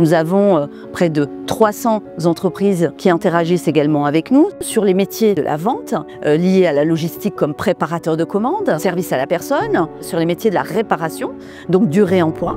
Nous avons près de 300 entreprises qui interagissent également avec nous sur les métiers de la vente liés à la logistique comme préparateur de commandes, service à la personne, sur les métiers de la réparation, donc du réemploi.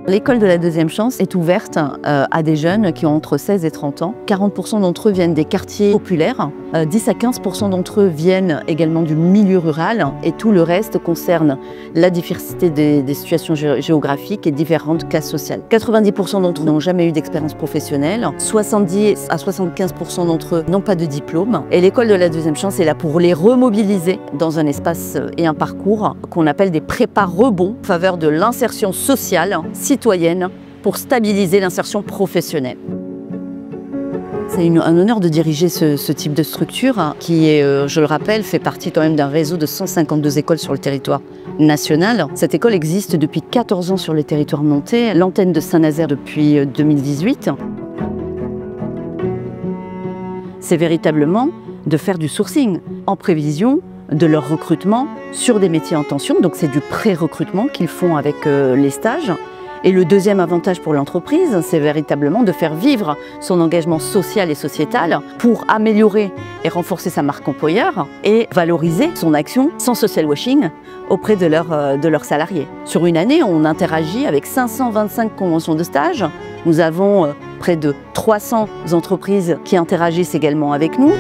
L'école de la deuxième chance est ouverte à des jeunes qui ont entre 16 et 30 ans. 40% d'entre eux viennent des quartiers populaires, 10 à 15% d'entre eux viennent également du milieu rural et tout le reste concerne la diversité des situations géographiques et différentes classes sociales. 90% d'entre eux n'ont jamais eu d'expérience professionnelle, 70 à 75% d'entre eux n'ont pas de diplôme et l'école de la deuxième chance est là pour les remobiliser dans un espace et un parcours qu'on appelle des prépas rebonds en faveur de l'insertion sociale, citoyenne pour stabiliser l'insertion professionnelle. C'est un honneur de diriger ce type de structure qui, je le rappelle, fait partie quand même d'un réseau de 152 écoles sur le territoire national. Cette école existe depuis 14 ans sur le territoire nantais, l'antenne de Saint-Nazaire depuis 2018. C'est véritablement de faire du sourcing en prévision de leur recrutement sur des métiers en tension. Donc c'est du pré-recrutement qu'ils font avec les stages. Et le deuxième avantage pour l'entreprise, c'est véritablement de faire vivre son engagement social et sociétal pour améliorer et renforcer sa marque employeur et valoriser son action sans social washing auprès de leurs salariés. Sur une année, on interagit avec 525 conventions de stage. Nous avons près de 300 entreprises qui interagissent également avec nous.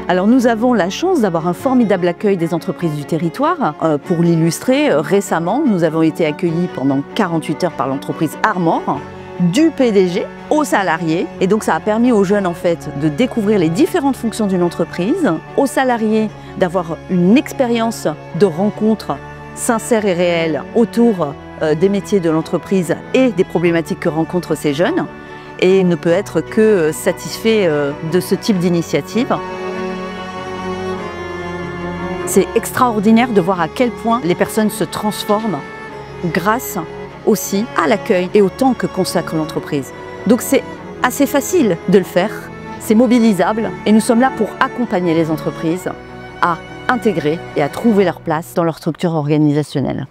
Alors nous avons la chance d'avoir un formidable accueil des entreprises du territoire. Pour l'illustrer, récemment, nous avons été accueillis pendant 48 heures par l'entreprise Armor, du PDG aux salariés. Et donc ça a permis aux jeunes en fait de découvrir les différentes fonctions d'une entreprise, aux salariés d'avoir une expérience de rencontre sincère et réelle autour des métiers de l'entreprise et des problématiques que rencontrent ces jeunes. Et ne peut être que satisfait de ce type d'initiative. C'est extraordinaire de voir à quel point les personnes se transforment grâce aussi à l'accueil et au temps que consacre l'entreprise. Donc c'est assez facile de le faire, c'est mobilisable et nous sommes là pour accompagner les entreprises à intégrer et à trouver leur place dans leur structure organisationnelle.